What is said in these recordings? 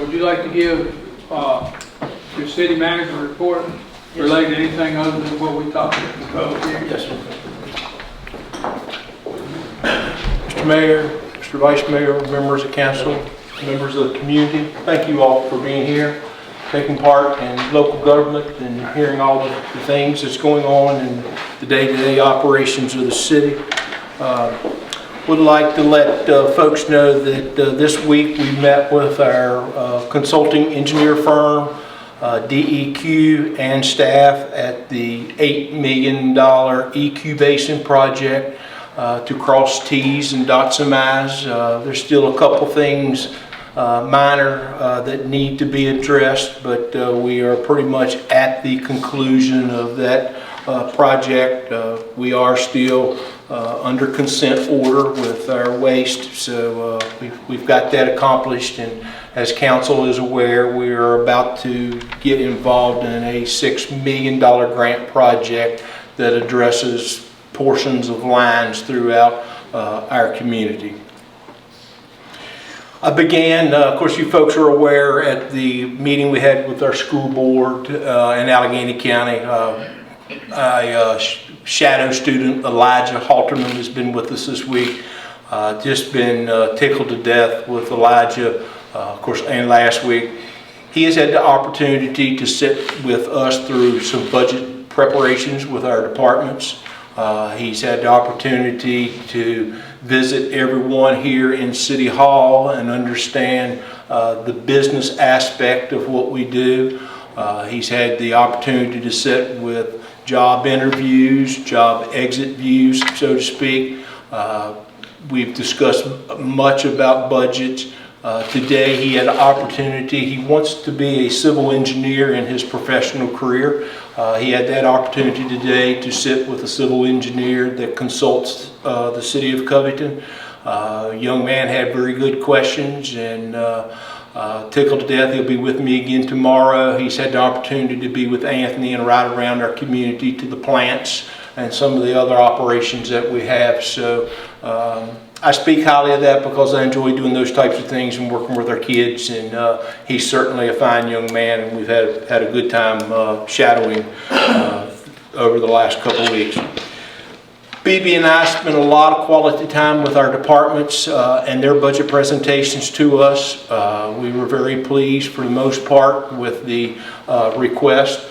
Would you like to give your city manager report related to anything other than what we talked about here? Yes, sir. Mr. Mayor, Mr. Vice Mayor, members of council, members of the community, thank you all for being here, taking part in local government and hearing all the things that's going on in the day-to-day operations of the city. Would like to let folks know that this week we met with our consulting engineer firm, DEQ, and staff at the $8 million EQ Basin project to cross T's and dot some I's. There's still a couple things minor that need to be addressed, but we are pretty much at the conclusion of that project. We are still under consent order with our waste, so we've got that accomplished, and as council is aware, we are about to get involved in a $6 million grant project that addresses portions of lines throughout our community. I began, of course you folks are aware, at the meeting we had with our school board in Allegheny County. Shadow student Elijah Halterman has been with us this week. Just been tickled to death with Elijah, of course, and last week. He has had the opportunity to sit with us through some budget preparations with our departments. He's had the opportunity to visit everyone here in City Hall and understand the business aspect of what we do. He's had the opportunity to sit with job interviews, job exit views, so to speak. We've discussed much about budgets. Today he had an opportunity. He wants to be a civil engineer in his professional career. He had that opportunity today to sit with a civil engineer that consults the city of Covington. Young man had very good questions and tickled to death. He'll be with me again tomorrow. He's had the opportunity to be with Anthony and ride around our community to the plants and some of the other operations that we have. So I speak highly of that because I enjoy doing those types of things and working with our kids, and he's certainly a fine young man, and we've had a good time shadowing over the last couple of weeks. BB and I spent a lot of quality time with our departments and their budget presentations to us. We were very pleased for the most part with the request.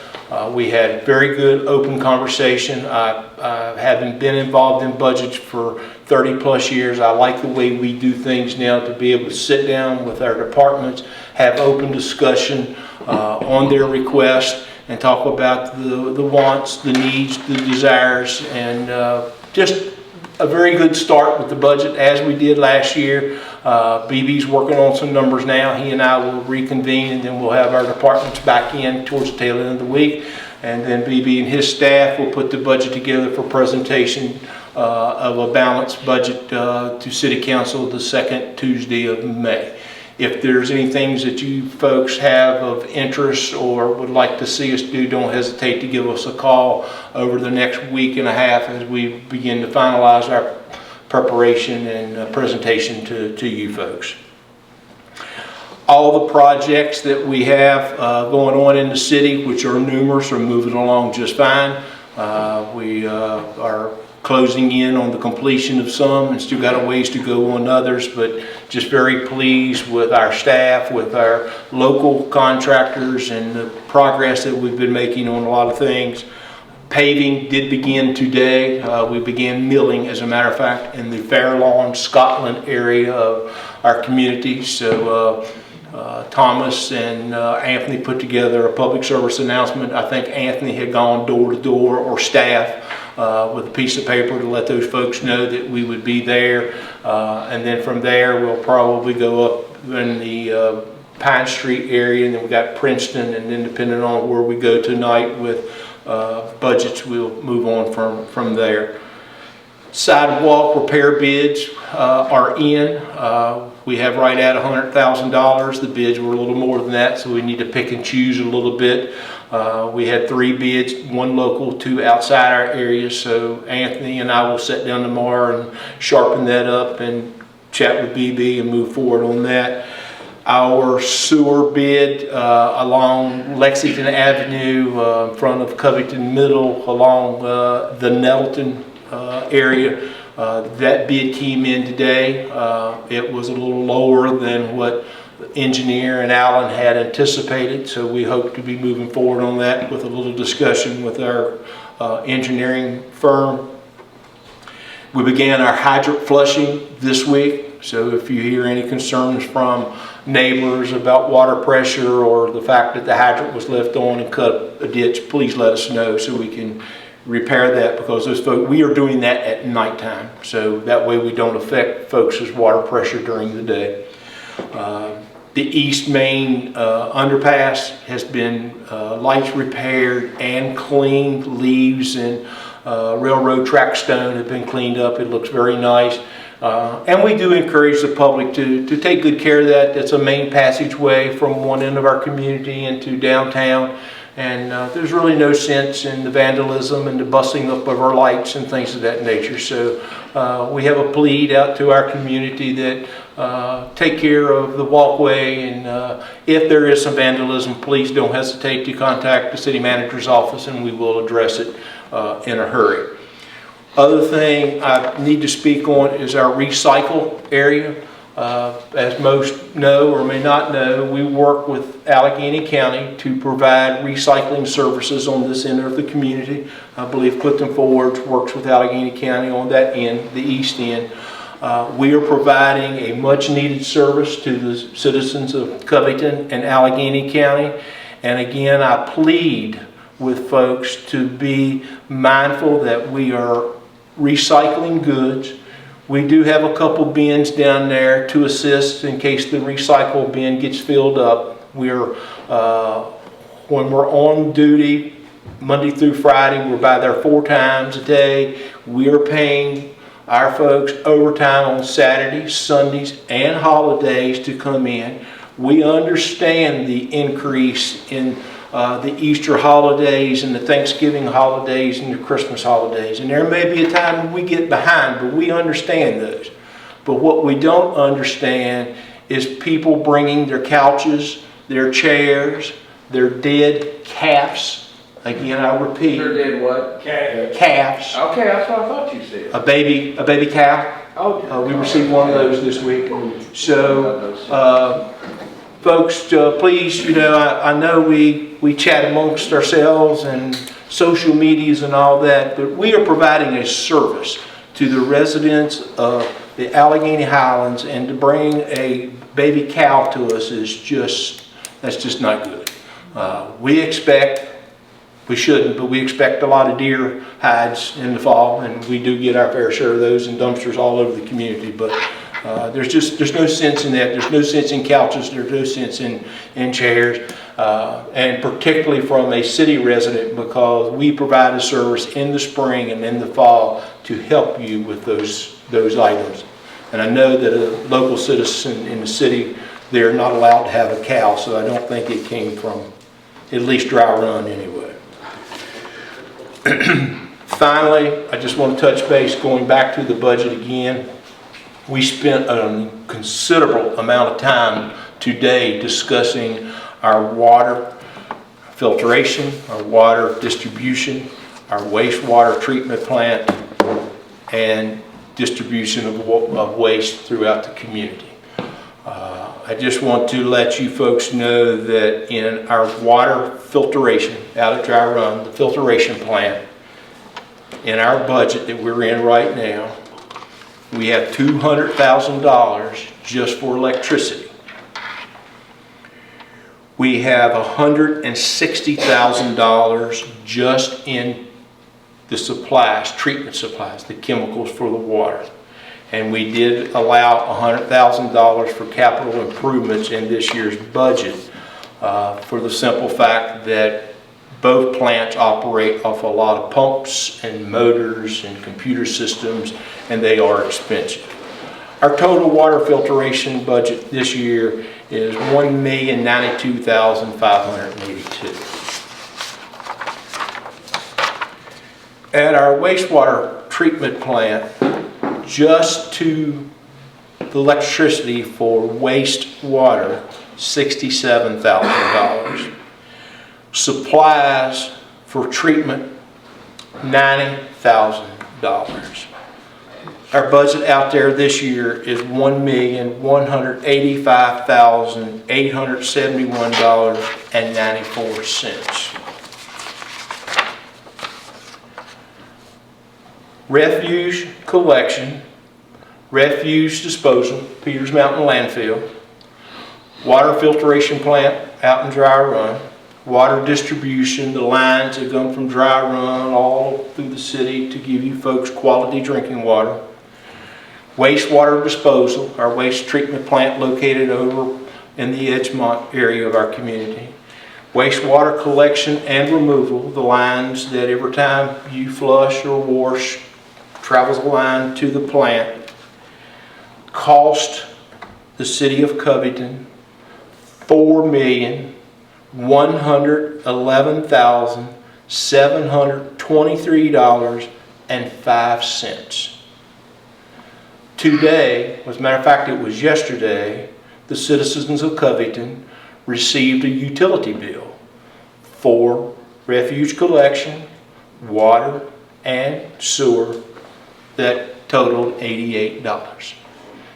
We had very good open conversation. Having been involved in budgets for 30 plus years, I like the way we do things now, to be able to sit down with our departments, have open discussion on their request, and talk about the wants, the needs, the desires, and just a very good start with the budget as we did last year. BB's working on some numbers now. He and I will reconvene, and then we'll have our departments back in towards the tail end of the week, and then BB and his staff will put the budget together for presentation of a balanced budget to City Council the second Tuesday of May. If there's any things that you folks have of interest or would like to see us do, don't hesitate to give us a call over the next week and a half as we begin to finalize our preparation and presentation to you folks. All the projects that we have going on in the city, which are numerous, are moving along just fine. We are closing in on the completion of some and still got a ways to go on others, but just very pleased with our staff, with our local contractors, and the progress that we've been making on a lot of things. Paving did begin today. We began milling, as a matter of fact, in the Fairlawn, Scotland area of our community. So Thomas and Anthony put together a public service announcement. I think Anthony had gone door to door, or staff, with a piece of paper to let those folks know that we would be there. And then from there, we'll probably go up in the Pine Street area, and then we've got Princeton, and then depending on where we go tonight with budgets, we'll move on from there. Sidewalk repair bids are in. We have right at $100,000. The bids were a little more than that, so we need to pick and choose a little bit. We had 3 bids, 1 local, 2 outside our area, so Anthony and I will sit down tomorrow and sharpen that up and chat with BB and move forward on that. our sewer bid along Lexington Avenue in front of Covington Middle along the Nettleton area. That bid came in today. It was a little lower than what the engineer and Alan had anticipated, so we hope to be moving forward on that with a little discussion with our engineering firm. We began our hydrant flushing this week, so if you hear any concerns from neighbors about water pressure or the fact that the hydrant was left on and cut a ditch, please let us know so we can repair that, because those folks, we are doing that at nighttime, so that way we don't affect folks' water pressure during the day. The East Main underpass has been lights repaired and cleaned. Leaves and railroad track stone have been cleaned up. It looks very nice. And we do encourage the public to take good care of that. That's a main passageway from one end of our community into downtown. And there's really no sense in the vandalism and the busting up of our lights and things of that nature. So we have a plea out to our community that take care of the walkway, and if there is some vandalism, please don't hesitate to contact the city manager's office and we will address it in a hurry. Other thing I need to speak on is our recycle area. As most know or may not know, we work with Allegheny County to provide recycling services on this end of the community. I believe Clifton Forge works with Allegheny County on that end, the east end. We are providing a much needed service to the citizens of Covington and Allegheny County. And again, I plead with folks to be mindful that we are recycling goods. We do have a couple bins down there to assist in case the recycle bin gets filled up. We're when we're on duty Monday through Friday, we're by there 4 times a day. We are paying our folks overtime on Saturdays, Sundays, and holidays to come in. We understand the increase in the Easter holidays and the Thanksgiving holidays and the Christmas holidays. And there may be a time when we get behind, but we understand those. But what we don't understand is people bringing their couches, their chairs, their dead calves. Again, I repeat. Their dead what? Calves. Okay, that's what I thought you said. A baby cow. Oh, We received one of those this week. So, folks, please, you know, I know we chat amongst ourselves and social medias and all that, but we are providing a service to the residents of the Allegheny Highlands, and to bring a baby cow to us is that's just not good. We shouldn't, but we expect a lot of deer hides in the fall, and we do get our fair share of those in dumpsters all over the community. But there's no sense in that. There's no sense in couches. There's no sense in chairs, and particularly from a city resident, because we provide a service in the spring and in the fall to help you with those items. And I know that a local citizen in the city, they're not allowed to have a cow, so I don't think it came from at least Dry Run anyway. Finally, I just want to touch base, going back to the budget again. We spent a considerable amount of time today discussing our water filtration, our water distribution, our wastewater treatment plant, and distribution of waste throughout the community. I just want to let you folks know that in our water filtration out at Dry Run, the filtration plant, in our budget that we're in right now, we have $200,000 just for electricity. We have $160,000 just in the supplies, treatment supplies, the chemicals for the water. And we did allow $100,000 for capital improvements in this year's budget for the simple fact that both plants operate off a lot of pumps and motors and computer systems, and they are expensive. Our total water filtration budget this year is $1,092,582. At our wastewater treatment plant, just to the electricity for wastewater, $67,000. Supplies for treatment, $90,000. Our budget out there this year is $1,185,871.94. Refuse collection, refuse disposal, Peters Mountain Landfill, water filtration plant out in Dry Run, water distribution, the lines that come from Dry Run all through the city to give you folks quality drinking water. Wastewater disposal, our waste treatment plant located over in the Edgemont area of our community. Wastewater collection and removal, the lines that every time you flush or wash, travels a line to the plant. Cost the city of Covington $4,111,723.05. Today, as a matter of fact, it was yesterday, the citizens of Covington received a utility bill for refuge collection, water, and sewer that totaled $88.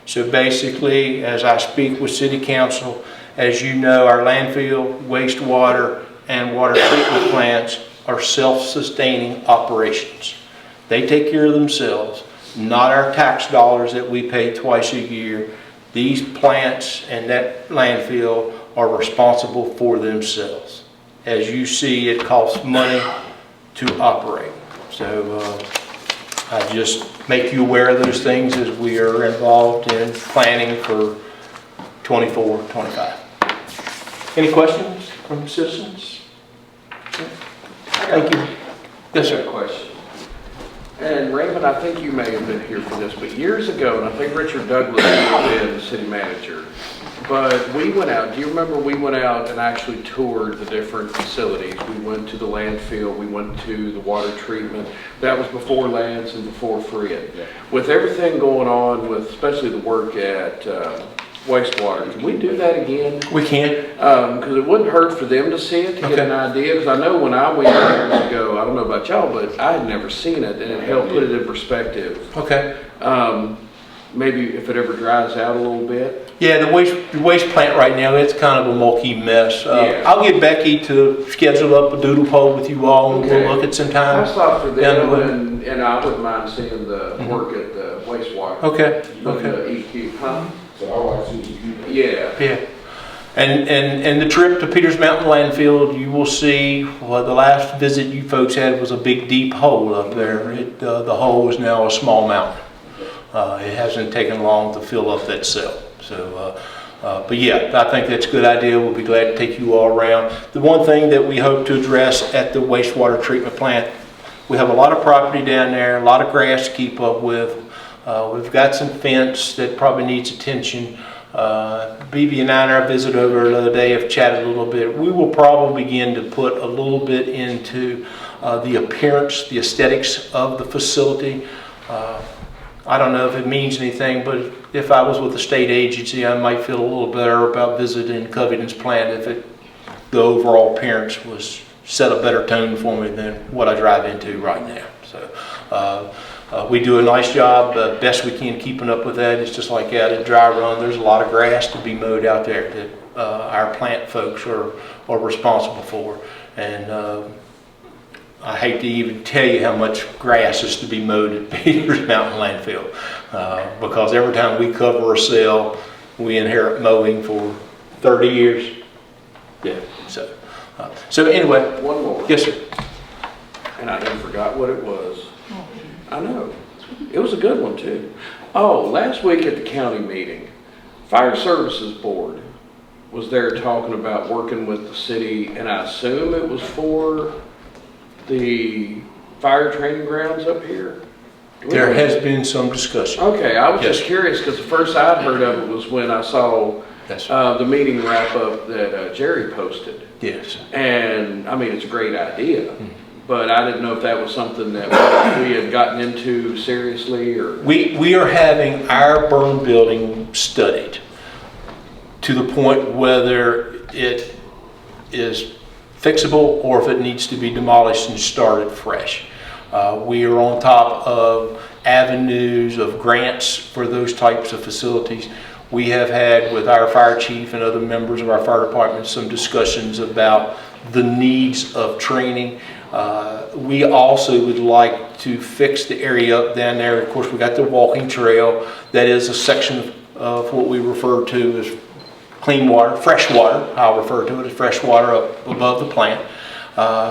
So basically, as I speak with City Council, as you know, our landfill, wastewater, and water treatment plants are self-sustaining operations. They take care of themselves, not our tax dollars that we pay twice a year. These plants and that landfill are responsible for themselves. As you see, it costs money to operate. So I just make you aware of those things as we are involved in planning for 24, 25. Any questions from citizens? Thank you. Yes, sir. Question. And Raymond, I think you may have been here for this, but years ago, and I think Richard Douglas would have been the city manager, but we went out, do you remember we went out and actually toured the different facilities? We went to the landfill, we went to the water treatment. That was before Lance and before Fred. Yeah. With everything going on with, especially the work at wastewater, can we do that again? We can. Because it wouldn't hurt for them to see it, to get an idea. Because I know when I went years ago, I don't know about y'all, but I had never seen it, and it helped put it in perspective. Okay. Maybe if it ever dries out a little bit. Yeah, the waste plant right now, it's kind of a mulky mess. Yeah. I'll get Becky to schedule up a doodle poll with you all, and we'll look at some time. I saw for them, and I wouldn't mind seeing the work at the wastewater. Okay. Okay. The EQ, huh? Yeah. Yeah. And the trip to Peters Mountain Landfill, you will see, well, the last visit you folks had was a big deep hole up there. The hole is now a small mountain. It hasn't taken long to fill up that cell. So, but yeah, I think that's a good idea. We'll be glad to take you all around. The one thing that we hope to address at the wastewater treatment plant, we have a lot of property down there, a lot of grass to keep up with. We've got some fence that probably needs attention. BB and I on our visit over the other day have chatted a little bit. We will probably begin to put a little bit into the appearance, the aesthetics of the facility. I don't know if it means anything, but if I was with a state agency, I might feel a little better about visiting Covington's plant if the overall appearance was set a better tone for me than what I drive into right now. So we do a nice job, best we can, keeping up with that. It's just like out at Dry Run, there's a lot of grass to be mowed out there that our plant folks are responsible for. And I hate to even tell you how much grass is to be mowed at Peters Mountain Landfill, because every time we cover a cell, we inherit mowing for 30 years. Yeah, so anyway. One more. Yes, sir. And I done forgot what it was. I know. It was a good one too. Oh, last week at the county meeting, Fire Services Board was there talking about working with the city, and I assume it was for the fire training grounds up here. There has been some discussion. Okay, I was just curious because the first I'd heard of it was when I saw the meeting wrap up that Jerry posted. Yes. And I mean, it's a great idea, but I didn't know if that was something that we had gotten into seriously, or. We are having our burn building studied to the point whether it is fixable or if it needs to be demolished and started fresh. We are on top of avenues of grants for those types of facilities. We have had with our fire chief and other members of our fire department some discussions about the needs of training. We also would like to fix the area up down there. Of course, we got the walking trail. That is a section of what we refer to as clean water, fresh water. I'll refer to it as fresh water up above the plant.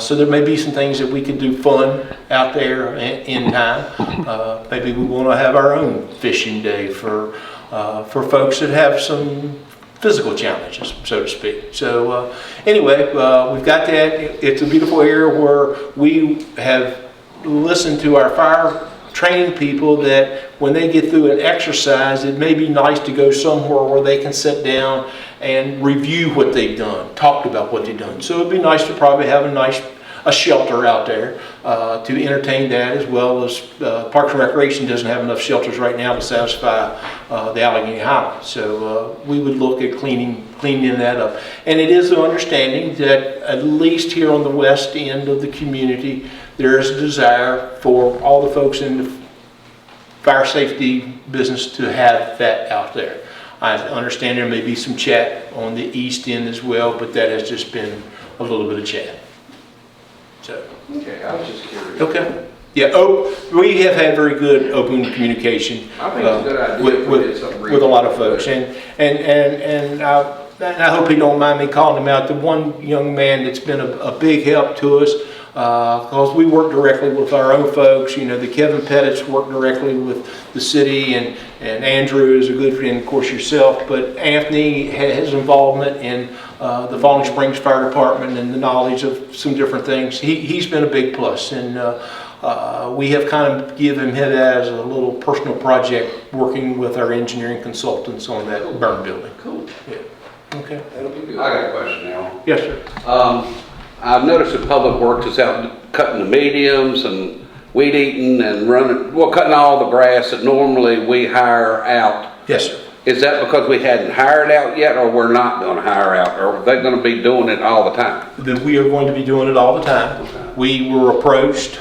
So there may be some things that we could do fun out there in time. Maybe we want to have our own fishing day for folks that have some physical challenges, so to speak. So anyway, we've got that. It's a beautiful area where we have listened to our fire training people that when they get through an exercise, it may be nice to go somewhere where they can sit down and review what they've done, talk about what they've done. So it'd be nice to probably have a shelter out there to entertain that, as well as Parks and Recreation doesn't have enough shelters right now to satisfy the Allegheny Highlands. So we would look at cleaning that up. And it is the understanding that at least here on the west end of the community, there is a desire for all the folks in the fire safety business to have that out there. I understand there may be some chat on the east end as well, but that has just been a little bit of chat. So. Okay, I was just curious. Okay. Yeah. We have had very good open communication. I think it's a good idea if we did something with a lot of folks, and I hope he don't mind me calling him out. The one young man that's been a big help to us, because we work directly with our own folks. You know, the Kevin Pettits work directly with the city, and Andrew is a good friend, of course, yourself. But Anthony has involvement in the Falling Springs Fire Department and the knowledge of some different things. He's been a big plus, and we have kind of given him as a little personal project working with our engineering consultants on that burn building. Cool. Yeah. Okay. That'll be good. I got a question now. Yes, sir. I've noticed that Public Works is out cutting the mediums and weed eating and cutting all the grass that normally we hire out. Yes, sir. Is that because we hadn't hired out yet, or we're not going to hire out, or are they going to be doing it all the time? That we are going to be doing it all the time. We were approached.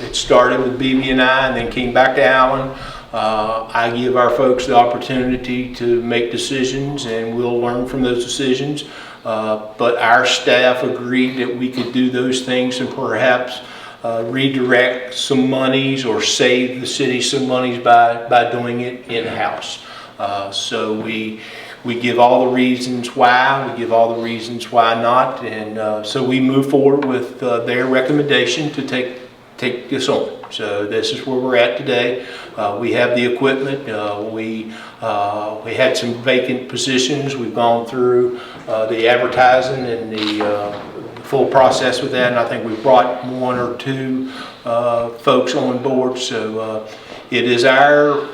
It started with BB and then came back to Allen. I give our folks the opportunity to make decisions, and we'll learn from those decisions. But our staff agreed that we could do those things and perhaps redirect some monies or save the city some monies by doing it in-house. So we give all the reasons why, we give all the reasons why not, and so we move forward with their recommendation to take this on. So this is where we're at today. We have the equipment. We had some vacant positions. We've gone through the advertising and the full process with that, and I think we've brought one or two folks on board. So it is our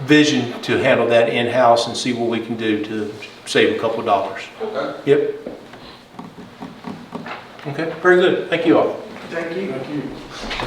vision to handle that in-house and see what we can do to save a couple of dollars. Okay. Yep. Okay, very good. Thank you all. Thank you.